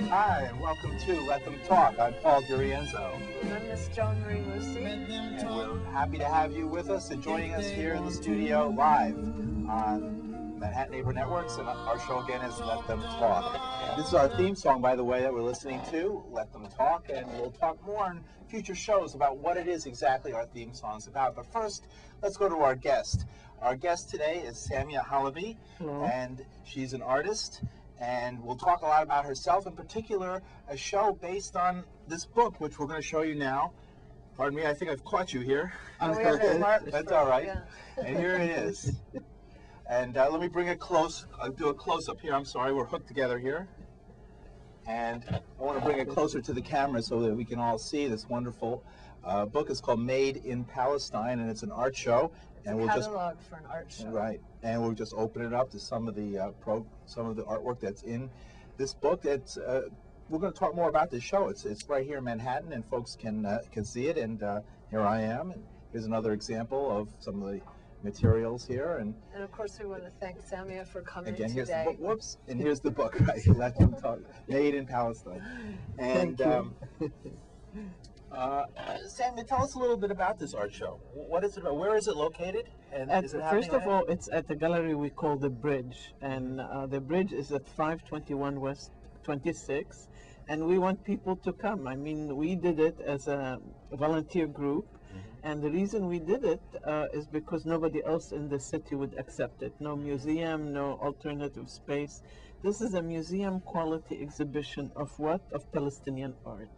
Hi, and welcome to Let Them Talk. I'm Paul DeRienzo. And I'm Miss Joan Moossy. And we're happy to have you with us and joining us here in the studio live on Manhattan Neighbor Networks. And our show again is Let Them Talk. This is our theme song, by the way, that we're listening to, Let Them Talk. And we'll talk more in future shows about what it is exactly our theme song is about. But first, let's go to our guest. Our guest today is Samia Halaby. Hello. And she's an artist. And we'll talk a lot about herself, in particular, a show based on this book, which we're going to show you now. Pardon me, I think I've caught you here. We have it marked That's for- all right. yeah. And here it is. And let me bring it close. I'll do a close-up here. I'm sorry, we're hooked together here. And I want to bring it closer to the camera so that we can all see this wonderful book. It's called Made in Palestine, and it's an art show. And we'll just Catalog for an art show. Right, and we'll just open it up to some of the artwork that's in this book. It's we're going to talk more about this show. It's right here in Manhattan, and folks can see it. And here I am, and here's another example of some of the materials here. And of course, we want to thank Samia for coming again, here's the today. book. Whoops, and here's the book. Right, Let Them Talk. Made in Palestine. And Thank you. Sammy, tell us a little bit about this art show. What is it about? Where is it located? And is it First of happening all, it's at the gallery we call the Bridge, and the Bridge is at 521 West 26, and we want people to come. I mean, we did it as a volunteer group, and the reason we did it is because nobody else in the city would accept it. No museum, no alternative space. This is a museum quality exhibition of what? Of Palestinian art.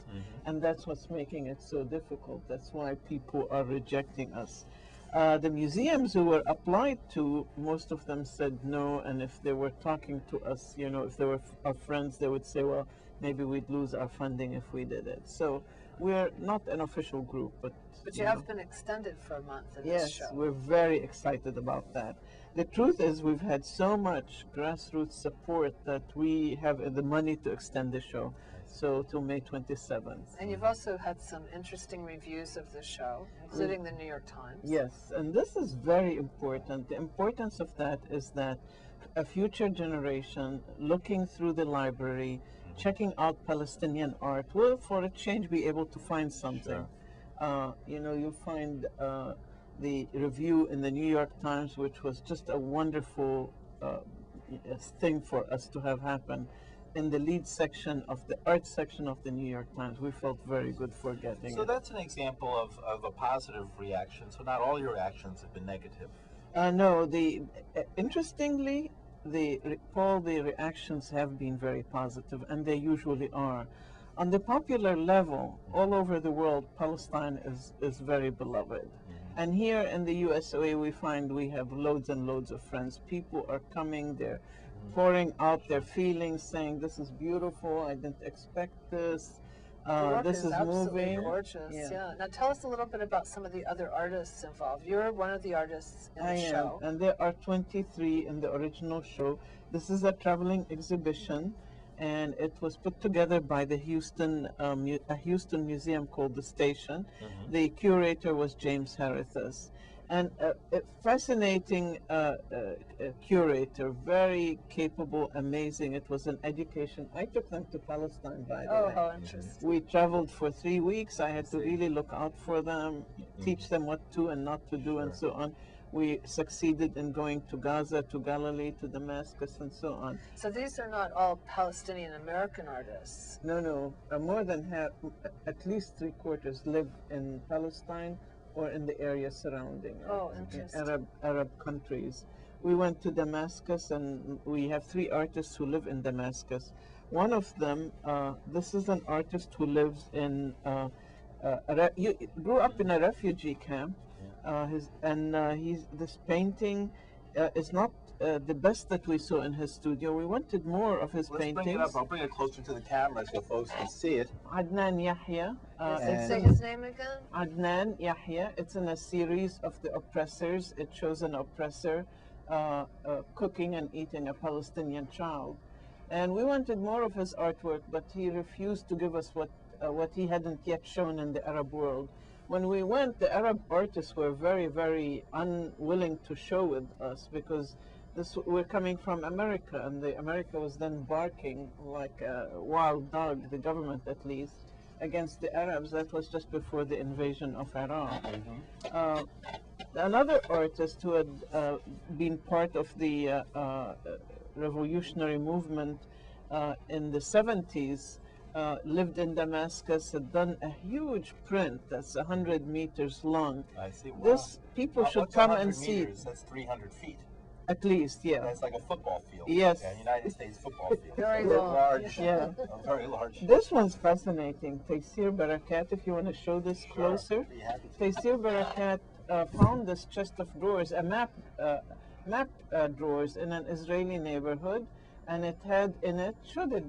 And that's what's making it so difficult. That's why people are rejecting us. The museums who were applied to, most of them said no, and if they were talking to us, you know, if they were our friends, they would say, well, maybe we'd lose our funding if we did it. So we're not an official group, but you know, have been extended for a month in this yes, show. we're very excited about that. The truth is we've had so much grassroots support that we have the money to extend the show, so till May 27th. And you've also had some interesting reviews of the show, including the New York Times. Yes, and this is very important. The importance of that is that a future generation looking through the library, checking out Palestinian art, will for a change be able to find something. You know, you find the review in the New York Times, which was just a wonderful thing for us to have happen. In the lead section of the art section of the New York Times, we felt very good for getting So it. that's an example of a positive reaction. So not all your reactions have been negative. No, interestingly, Paul, the reactions have been very positive, and they usually are. On the popular level, all over the world, Palestine is very beloved. And here in the USA, we find we have loads and loads of friends. People are coming, they're pouring out their feelings, saying, this is beautiful, I didn't expect this. The work This is absolutely moving. gorgeous. Yeah. Yeah. Now tell us a little bit about some of the other artists involved. You're one of the artists in the I am, show. and there are 23 in the original show. This is a traveling exhibition, and it was put together by the a Houston museum called The Station. The curator was James Harithas. And a fascinating curator, very capable, amazing. It was an education. I took them to Palestine, by the Oh, way. how interesting. We traveled for 3 weeks. I had to really look out for them, teach them what to and not to do, and so on. We succeeded in going to Gaza, to Galilee, to Damascus, and so on. So these are not all Palestinian American artists. No, more than half, at least 3/4 live in Palestine or in the area surrounding it, Oh, in interesting. Arab countries. We went to Damascus, and we have 3 artists who live in Damascus. One of them, this is an artist who lives in, he grew up in a refugee camp. This painting is not the best that we saw in his studio. We wanted more of his Let's paintings. bring it up. I'll bring it closer to the camera so folks can see it. Adnan Yahya. Say his name again? Adnan Yahya. It's in a series of the oppressors. It shows an oppressor cooking and eating a Palestinian child. And we wanted more of his artwork, but he refused to give us what he hadn't yet shown in the Arab world. When we went, the Arab artists were very, very unwilling to show with us because we're coming from America, and America was then barking like a wild dog, the government at least, against the Arabs. That was just before the invasion of Iraq. Another artist who had been part of the revolutionary movement in the 70s, lived in Damascus, had done a huge print that's 100 meters long. I see. Wow. This people should come and see. Meters? That's 300 feet. At least, yeah. That's like a football field. Yes. Yeah, United States football field. Very large. Yeah. Very large. This one's fascinating. Taysir Barakat, if you want to show this closer. Be happy to. Taysir Barakat found this chest of drawers, a map drawers in an Israeli neighborhood, and it had in it, show the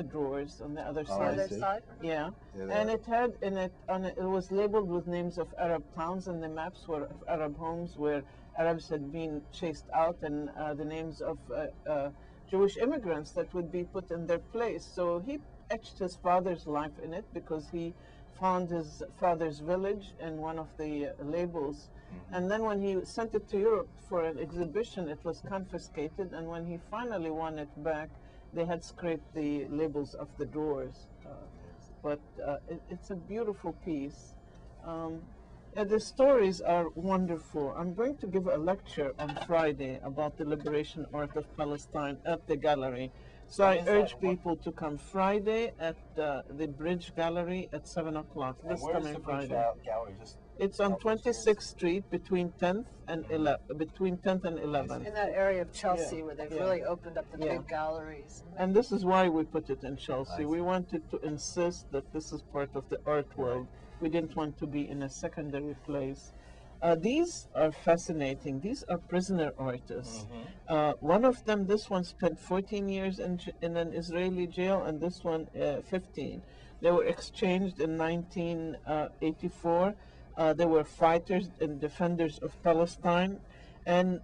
drawers on the other side. Other side? Yeah, and it had in it, it was labeled with names of Arab towns, and the maps were of Arab homes where Arabs had been chased out, and the names of Jewish immigrants that would be put in their place. So he etched his father's life in it because he found his father's village in one of the labels. And then when he sent it to Europe for an exhibition, it was confiscated, and when he finally won it back, they had scraped the labels of the drawers. But it's a beautiful piece. The stories are wonderful. I'm going to give a lecture on Friday about the liberation art of Palestine at the gallery. So I urge people to come Friday at the Bridge Gallery at 7 o'clock. This coming Friday. Gallery? Just it's on 26th Street between 10th and 11th. In that area of Chelsea where they've really opened up the big galleries. And this is why we put it in Chelsea. We wanted to insist that this is part of the art world. We didn't want to be in a secondary place. These are fascinating. These are prisoner artists. One of them, this one, spent 14 years in an Israeli jail, and this one 15. They were exchanged in 1984. They were fighters and defenders of Palestine, and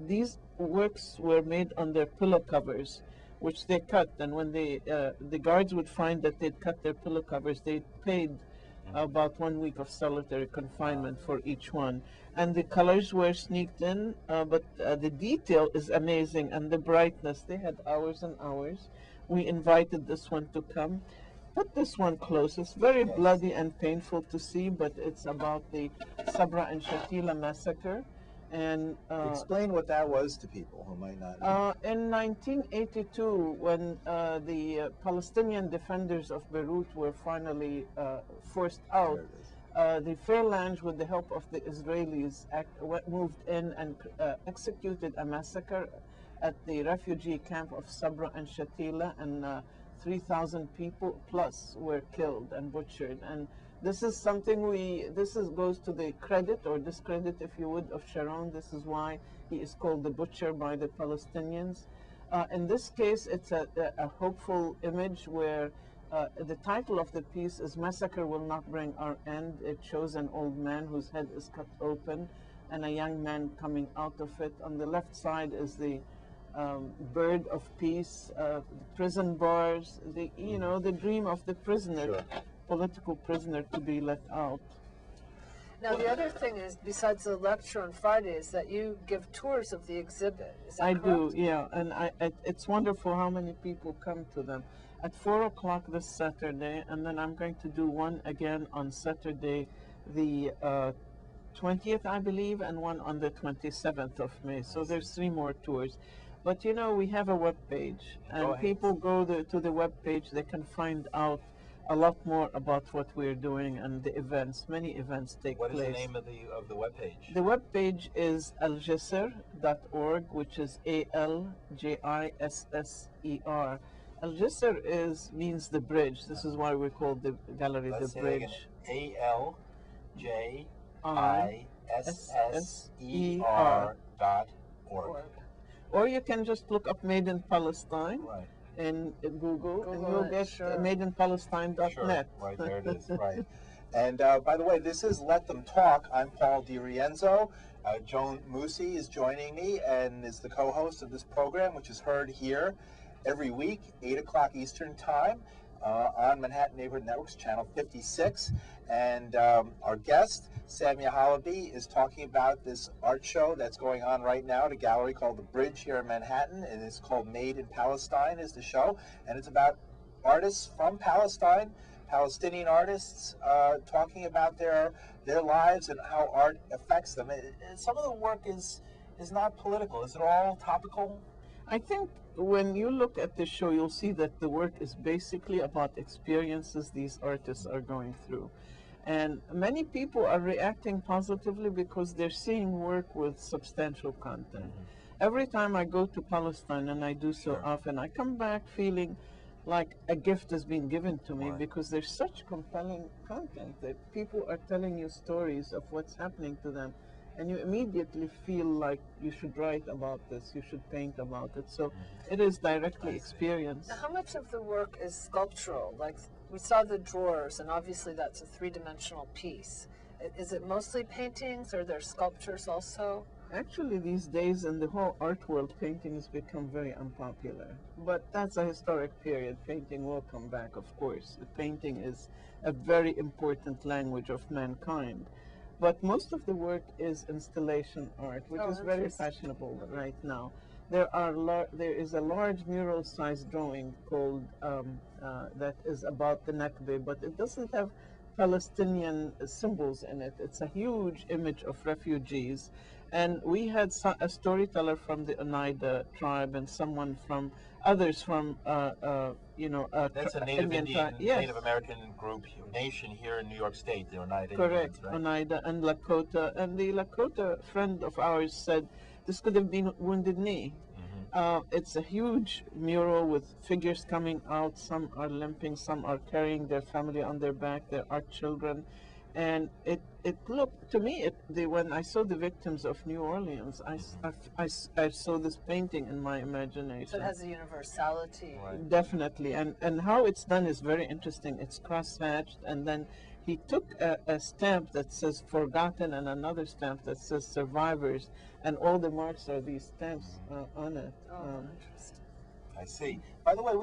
these works were made on their pillow covers, which they cut. And when the guards would find that they'd cut their pillow covers, they paid about 1 week of solitary confinement for each one. And the colors were sneaked in, but the detail is amazing, and the brightness. They had hours and hours. We invited this one to come. Put this one close. It's very bloody and painful to see, but it's about the Sabra and Shatila massacre. And explain what that was to people who might not know. In 1982, when the Palestinian defenders of Beirut were finally forced out, the Phalange, with the help of the Israelis, moved in and executed a massacre at the refugee camp of Sabra and Shatila, and 3,000 people plus were killed and butchered. And this is something goes to the credit or discredit, if you would, of Sharon. This is why he is called the butcher by the Palestinians. In this case, it's a hopeful image where the title of the piece is "Massacre Will Not Bring Our End." It shows an old man whose head is cut open and a young man coming out of it. On the left side is the bird of peace, prison bars, the dream of the prisoner, political prisoner, to be let out. Now the other thing is, besides the lecture on Friday, is that you give tours of the exhibit. Is that correct? do, yeah, and it's wonderful how many people come to them. At 4 o'clock this Saturday, and then I'm going to do one again on Saturday, the 20th, I believe, and one on the 27th of May. So there's 3 more tours. But we have a web page, and people go to the web page. They can find out a lot more about what we're doing and the events. Many events take place. What is the name of the web page? The web page is aljisr.org, which is ALJISSER. Al-Jisr means the bridge. This is why we call the gallery the bridge. ALJISSER.org. Or you can just look up Made in Palestine in Google, and you'll get madeinpalestine.net. Sure. Right, there it is. Right. And by the way, this is Let Them Talk. I'm Paul DeRienzo. Joan Moossy is joining me and is the co-host of this program, which is heard here every week, 8 o'clock Eastern Time. on Manhattan Neighborhood Networks, channel 56. And our guest, Samia Halaby, is talking about this art show that's going on right now at a gallery called The Bridge here in Manhattan. And it's called Made in Palestine is the show. And it's about artists from Palestine, Palestinian artists, talking about their lives and how art affects them. Some of the work is not political. Is it all topical? I think when you look at the show, you'll see that the work is basically about experiences these artists are going through. And many people are reacting positively because they're seeing work with substantial content. Every time I go to Palestine, and I do so often, I come back feeling like a gift has been given to me because there's such compelling content that people are telling you stories of what's happening to them. And you immediately feel like you should write about this, you should paint about it. So it is directly experienced. Now, how much of the work is sculptural? Like we saw the drawers, and obviously that's a three-dimensional piece. Is it mostly paintings, or are there sculptures also? Actually, these days in the whole art world, painting has become very unpopular. But that's a historic period. Painting will come back, of course. The painting is a very important language of mankind. But most of the work is installation art, which is very fashionable right now. There is a large mural-sized drawing called that is about the Nakba, but it doesn't have Palestinian symbols in it. It's a huge image of refugees. And we had a storyteller from the Oneida tribe and someone from others from, that's a Native Indian, Native American group, nation here in New York State, the Oneida Correct, Indians, right? Oneida and Lakota. And the Lakota friend of ours said this could have been Wounded Knee. It's a huge mural with figures coming out. Some are limping, some are carrying their family on their back. There are children. And it looked, to me, when I saw the victims of New Orleans, I saw this painting in my imagination. So it has a universality. Right. Definitely. And how it's done is very interesting. It's cross-hatched, and then he took a stamp that says forgotten and another stamp that says survivors, and all the marks are these stamps on it. Oh, interesting. I see. By the way,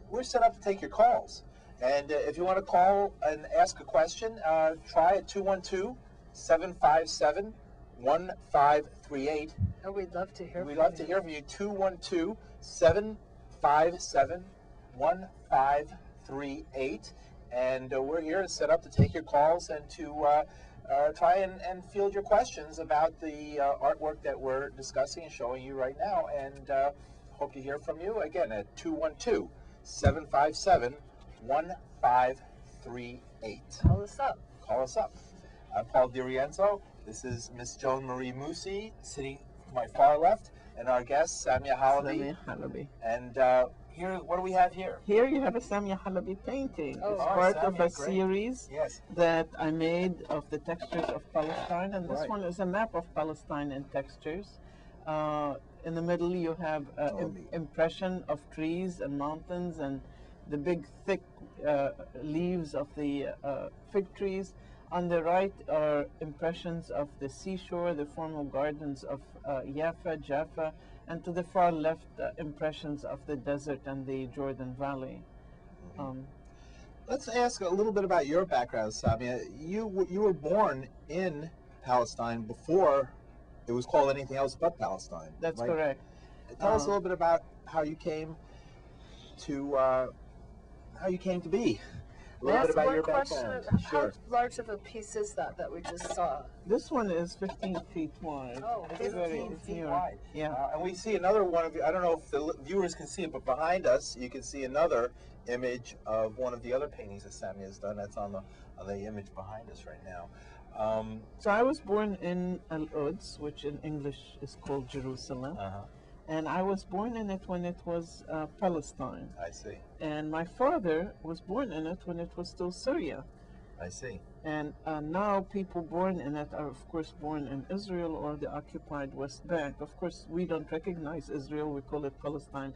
we're set up to take your calls. And if you want to call and ask a question, try at 212-757-1538. Oh, we'd love to hear from you. We'd love to hear from you. 212-757-1538. And we're here to set up to take your calls and to try and field your questions about the artwork that we're discussing and showing you right now. And hope to hear from you again at 212-757-1538. Call us up. Call us up. I'm Paul DeRienzo. This is Miss Joan Marie Moossy sitting to my far left, and our guest Samia Halaby. And here, what do we have here? Here you have a Samia Halaby painting. Oh, it's part Samia, of a great. series that I made of the textures of Palestine, and this one is a map of Palestine in textures. In the middle you have impression of trees and mountains and the big thick leaves of the fig trees. On the right are impressions of the seashore, the formal gardens of Jaffa, and to the far left impressions of the desert and the Jordan Valley. Let's ask a little bit about your background, Samia. You were born in Palestine before it was called anything else but Palestine. That's correct. Tell us a little bit about how you came to be. A little bit about your background. How large of a piece is that we just saw? This one is 15 feet wide. Oh, 15 feet wide. Yeah. And we see another one of you. I don't know if the viewers can see it, but behind us you can see another image of one of the other paintings that Samia has done. That's on the image behind us right now. So I was born in Al-Quds, which in English is called Jerusalem. And I was born in it when it was Palestine. I see. And my father was born in it when it was still Syria. I see. And now people born in it are, of course, born in Israel or the occupied West Bank. Of course, we don't recognize Israel. We call it Palestine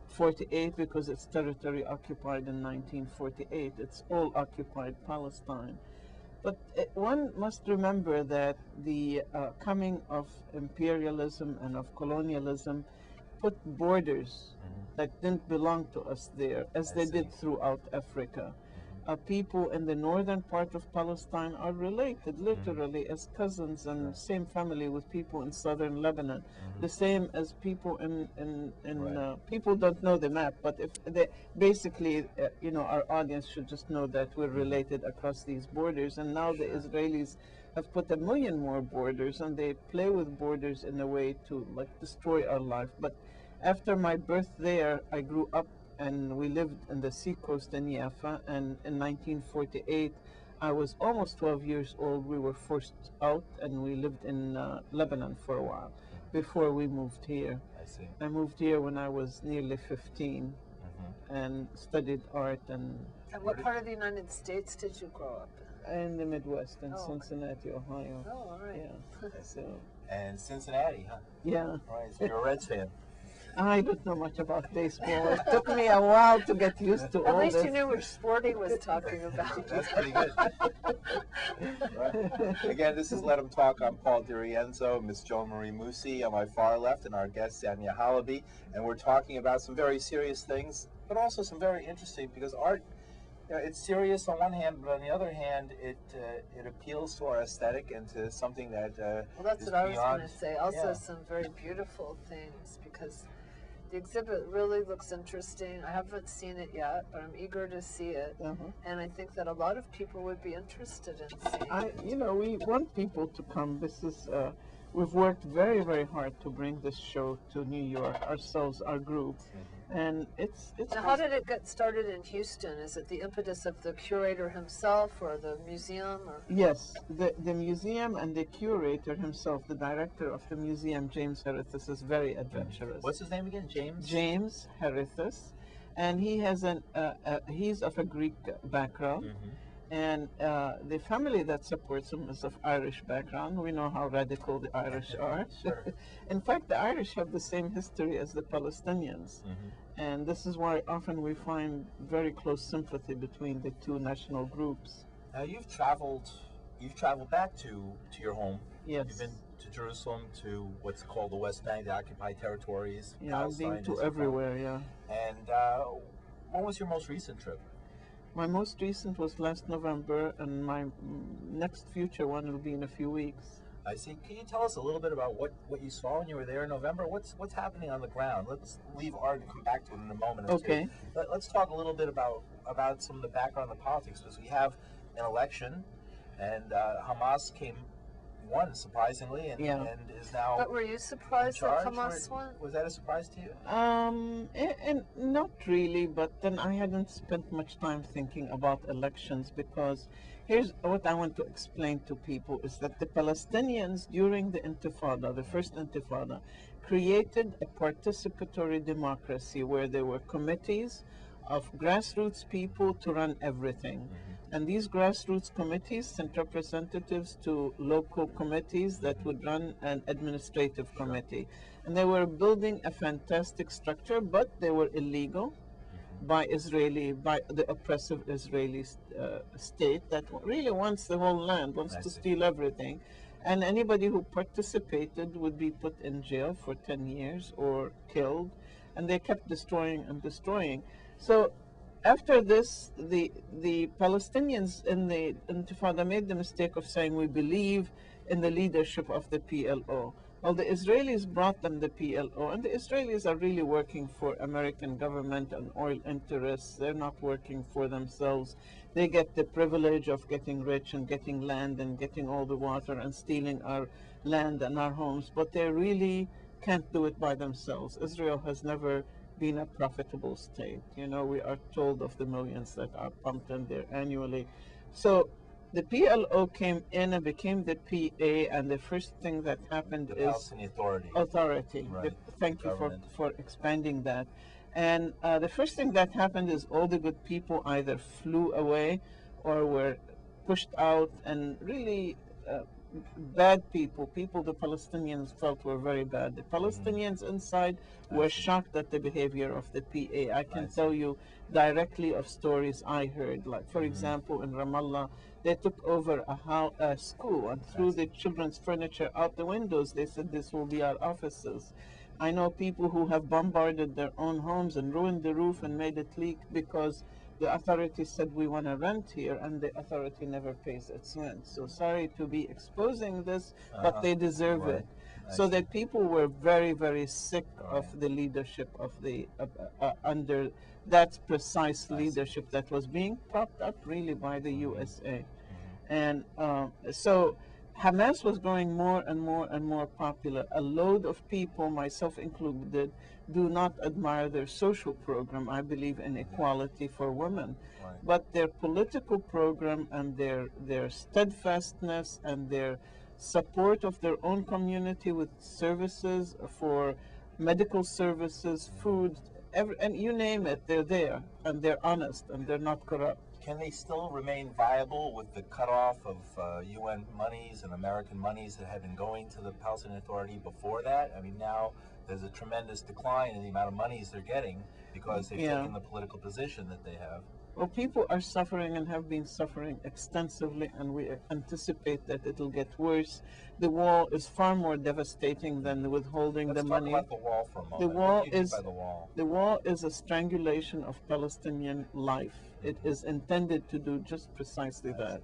48 because it's territory occupied in 1948. It's all occupied Palestine. But one must remember that the coming of imperialism and of colonialism put borders that didn't belong to us there, as they did throughout Africa. People in the northern part of Palestine are related literally as cousins and same family with people in southern Lebanon. The same as people in people don't know the map, but if they basically, you know, our audience should just know that we're related across these borders. And now the Israelis have put 1 million more borders, and they play with borders in a way to like destroy our life. But after my birth there, I grew up and we lived in the seacoast in Jaffa, and in 1948 I was almost 12 years old. We were forced out and we lived in Lebanon for a while before we moved here. I see. I moved here when I was nearly 15 and studied art And what part of the United States did you grow up in the Midwest, in Oh. Cincinnati, Ohio. in? Oh, all right. Yeah, so And Cincinnati, huh? yeah. Right, so you're a Reds fan. I don't know much about baseball. It took me a while to get used to At all least this. you knew which sport he was talking about. That's pretty good. Right. Again, this is Let 'em Talk. I'm Paul DeRienzo, Miss Joan Marie Moossy on my far left, and our guest Samia Halaby. And we're talking about some very serious things, but also some very interesting, because art, you know, it's serious on one hand, but on the other hand, it appeals to our aesthetic and to something that Well, that's is what I was beyond. going to say. Also, yeah. some very beautiful things, because the exhibit really looks interesting. I haven't seen it yet, but I'm eager to see it. And I think that a lot of people would be interested in seeing it. You know, we want people to come. This is, we've worked very, very hard to bring this show to New York, ourselves, our group. And it's Now, how did it get started in Houston? Is it the impetus of the curator himself or the museum? Or? Yes, the museum and the curator himself, the director of the museum, James Herithus, is very adventurous. What's his name again? James? James Herithus, and he has he's of a Greek background, and the family that supports him is of Irish background. We know how radical the Irish are. Sure. In fact, the Irish have the same history as the Palestinians, and this is why often we find very close sympathy between the two national groups. Now you've traveled back to your home. Yes. You've been to Jerusalem, to what's called the West Bank, the occupied territories. Yeah, I've been Palestine, to Israel. everywhere, yeah. And when was your most recent trip? My most recent was last November, and my next future one will be in a few weeks. I see. Can you tell us a little bit about what you saw when you were there in November? What's happening on the ground? Let's leave art and come back to it in a moment. Okay. Let's talk a little bit about some of the background of the politics, because we have an election, and Hamas won surprisingly, and is now. But were you surprised that Hamas won? Was that a surprise to you? And not really, but then I hadn't spent much time thinking about elections, because here's what I want to explain to people is that the Palestinians during the Intifada, the first Intifada, created a participatory democracy where there were committees of grassroots people to run everything. And these grassroots committees sent representatives to local committees that would run an administrative committee. And they were building a fantastic structure, but they were illegal by the oppressive Israeli state that really wants the whole land, wants to steal everything. And anybody who participated would be put in jail for 10 years or killed. And they kept destroying and destroying. So after this, the Palestinians in the Intifada made the mistake of saying, we believe in the leadership of the PLO. Well, the Israelis brought them the PLO, and the Israelis are really working for American government and oil interests. They're not working for themselves. They get the privilege of getting rich and getting land and getting all the water and stealing our land and our homes, but they really can't do it by themselves. Israel has never been a profitable state. You know, we are told of the millions that are pumped in there annually. So the PLO came in and became the PA, and the first thing that happened is Palestinian Authority. Authority. Right. Thank you Government. for expanding that. And the first thing that happened is all the good people either flew away or were pushed out, and really bad people the Palestinians felt were very bad. The Palestinians inside were shocked at the behavior of the PA. I can tell you directly of stories I heard. Like, for example, in Ramallah, they took over a school and threw the children's furniture out the windows. They said this will be our offices. I know people who have bombarded their own homes and ruined the roof and made it leak because the authority said we want to rent here, and the authority never pays its rent. So sorry to be exposing this, but they deserve Right. it. So that people were very, very sick Right. of the leadership of the under that precise leadership that was being propped up really by the USA. And so Hamas was growing more and more and more popular. A load of people, myself included, do not admire their social program. I believe in equality for women. Right. But their political program and their steadfastness and their support of their own community with services for medical services, food, and you name it, they're there, and they're honest, and they're not corrupt. Can they still remain viable with the cutoff of UN monies and American monies that had been going to the Palestinian Authority before that? I mean, now there's a tremendous decline in the amount of monies they're getting because they've taken the political position that they have. Well, people are suffering and have been suffering extensively, and we anticipate that it'll get worse. The wall is far more devastating than withholding the money. Let's talk about the wall for a moment. The wall What do you mean is by the wall? The wall is a strangulation of Palestinian life. It is intended to do just precisely that.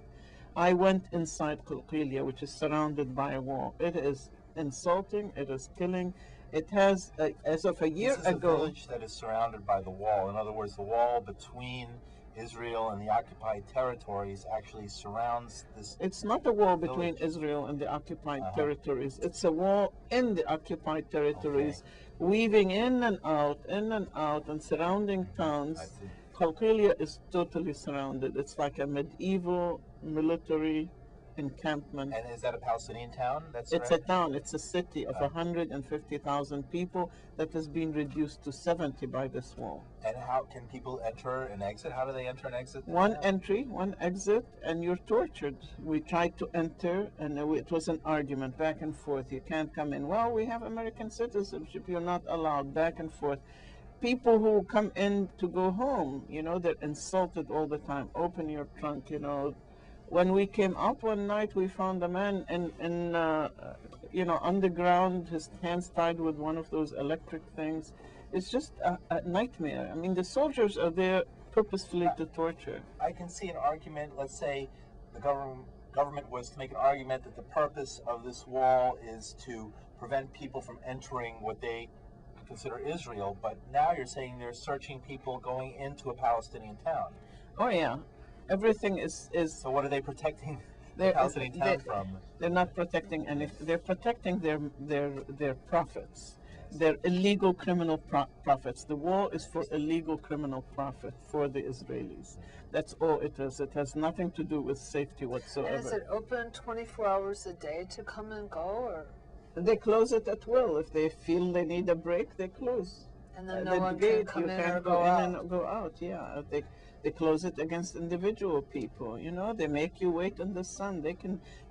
I went inside Qalqilia, which is surrounded by a wall. It is insulting. It is killing. It has, as of a year This is ago, a village that is surrounded by the wall. In other words, the wall between Israel and the occupied territories actually surrounds this. it's not a wall between Israel and the occupied territories. It's a wall in the occupied territories, weaving in and out, and surrounding towns. I see. Qalqilia is totally surrounded. It's like a medieval military encampment. And is that a Palestinian town? That's It's a town, it's a city of 150,000 people that has been reduced to 70 by this wall. And how can people enter and exit? How do they enter and exit? One entry, one exit, and you're tortured. We tried to enter, and it was an argument back and forth. You can't come in. Well, we have American citizenship. You're not allowed. Back and forth. People who come in to go home, they're insulted all the time. Open your trunk, When we came up one night, we found a man underground, his hands tied with one of those electric things. It's just a nightmare. I mean, the soldiers are there purposefully to torture. I can see an argument. Let's say the government was to make an argument that the purpose of this wall is to prevent people from entering what they consider Israel. But now you're saying they're searching people going into a Palestinian town. Oh yeah. Everything is. So what are they protecting the Palestinian town from? They're not protecting anything. They're protecting their profits. Their illegal criminal profits. The wall is for illegal criminal profit for the Israelis. That's all it is. It has nothing to do with safety whatsoever. And is it open 24 hours a day to come and go, or? They close it at will. If they feel they need a break, they close. And then no one can come in or go out. And go out. Yeah, they close it against individual people. They make you wait in the sun.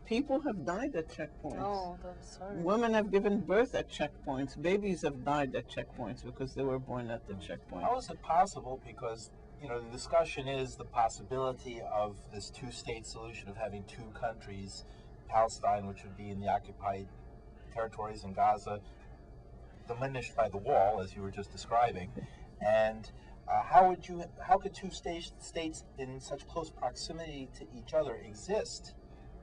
People have died at checkpoints. Oh, I'm sorry. Women have given birth at checkpoints. Babies have died at checkpoints because they were born at the checkpoint. How is it possible? Because the discussion is the possibility of this two-state solution of having two countries, Palestine, which would be in the occupied territories, in Gaza, diminished by the wall, as you were just describing, and how could two states in such close proximity to each other exist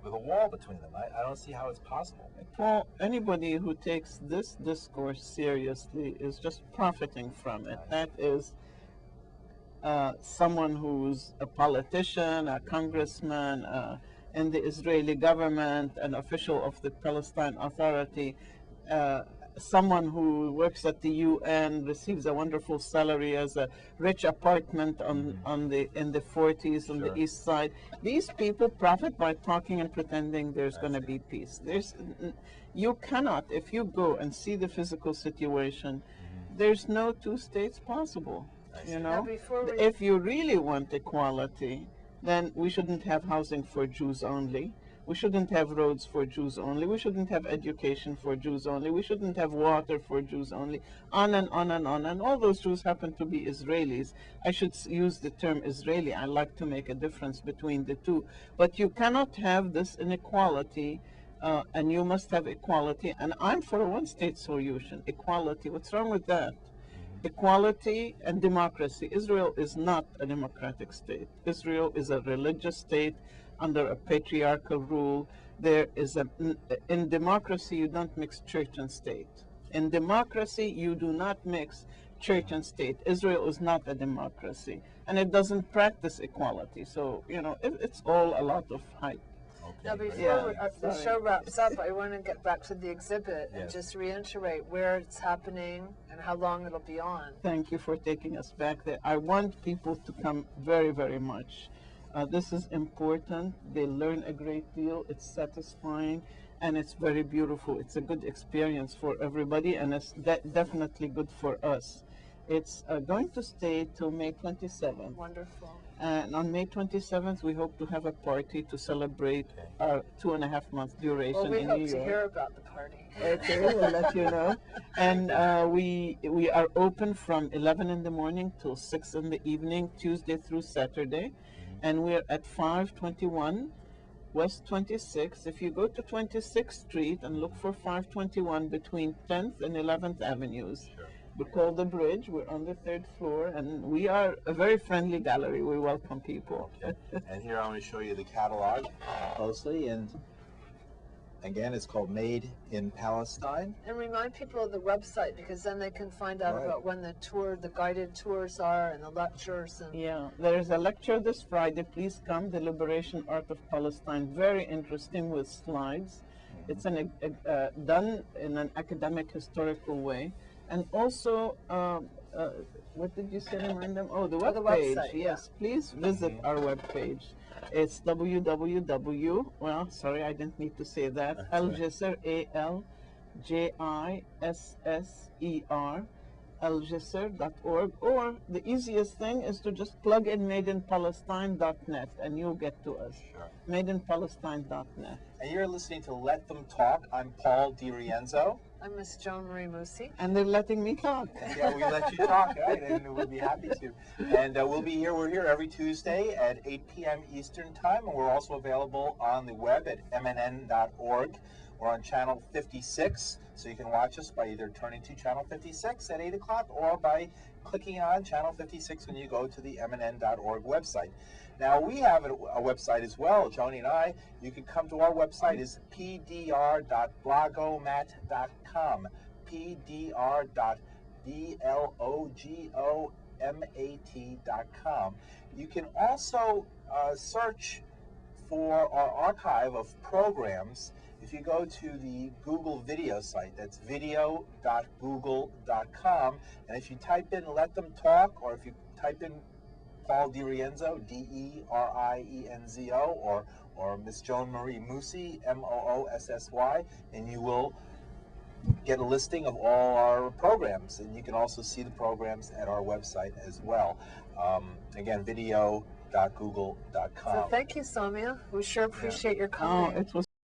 with a wall between them? I don't see how it's possible. Paul, anybody who takes this discourse seriously is just profiting from it. That is someone who's a politician, a congressman, in the Israeli government, an official of the Palestine Authority, someone who works at the UN, receives a wonderful salary as a rich apartment in the 40s on the east side. These people profit by talking and pretending there's going to be peace. You cannot, if you go and see the physical situation, there's no two states possible. If you really want equality, then we shouldn't have housing for Jews only. We shouldn't have roads for Jews only. We shouldn't have education for Jews only. We shouldn't have water for Jews only. On and on and on. And all those Jews happen to be Israelis. I should use the term Israeli. I like to make a difference between the two. But you cannot have this inequality and you must have equality. And I'm for a one-state solution. Equality. What's wrong with that? Equality and democracy. Israel is not a democratic state. Israel is a religious state under a patriarchal rule. In democracy, you don't mix church and state. In democracy, you do not mix church and state. Israel is not a democracy, and it doesn't practice equality. So, it's all a lot of hype. Now, before the show wraps up, I want to get back to the exhibit and just reiterate where it's happening and how long it'll be on. Thank you for taking us back there. I want people to come very, very much. This is important. They learn a great deal. It's satisfying, and it's very beautiful. It's a good experience for everybody, and it's definitely good for us. It's going to stay till May 27th. Wonderful. And on May 27th, we hope to have a party to celebrate our 2.5-month duration in New York. Well, we hope to hear about the party. Okay, we'll let you know. And we are open from 11 in the morning till 6 in the evening, Tuesday through Saturday. And we're at 521 West 26th. If you go to 26th Street and look for 521 between 10th and 11th Avenues, we call the Bridge. We're on the 3rd floor, and we are a very friendly gallery. We welcome people. Okay. And here I'm going to show you the catalog closely. And again, it's called Made in Palestine. And remind people of the website, because then they can find out about when the guided tours are and the lectures. And yeah, there is a lecture this Friday. Please come. The Liberation Art of Palestine. Very interesting with slides. It's done in an academic, historical way. And also, what did you say, remind them? Oh, the webpage. Website, yes, please visit our webpage. It's www, well, sorry, I didn't need to say that, Al-Jisr, A-L-J-I-S-S-E-R, aljisr.org, or the easiest thing is to just plug in madeinpalestine.net and you'll get to us. Sure. Madeinpalestine.net. And you're listening to Let Them Talk. I'm Paul DeRienzo. I'm Miss Joan Moossy. And they're letting me talk. Yeah, we let you talk, right? And we'll be happy to. And we'll be here. We're here every Tuesday at 8 p.m. Eastern Time. And we're also available on the web at mnn.org. We're on channel 56, so you can watch us by either turning to channel 56 at 8 o'clock or by clicking on channel 56 when you go to the mnn.org website. Now, we have a website as well, Joni and I. You can come to our website. It's pdr.blogomat.com, pdr.blogomat.com. You can also search for our archive of programs. If you go to the Google video site, that's video.google.com, and if you type in Let Them Talk, or if you type in Paul DeRienzo, D-E-R-I-E-N-Z-O, or Miss Joan Marie Moossy, M-O-O-S-S-Y, and you will get a listing of all our programs. And you can also see the programs at our website as well. Again, video.google.com. So thank you, Samia. We sure appreciate your coming. Oh, it was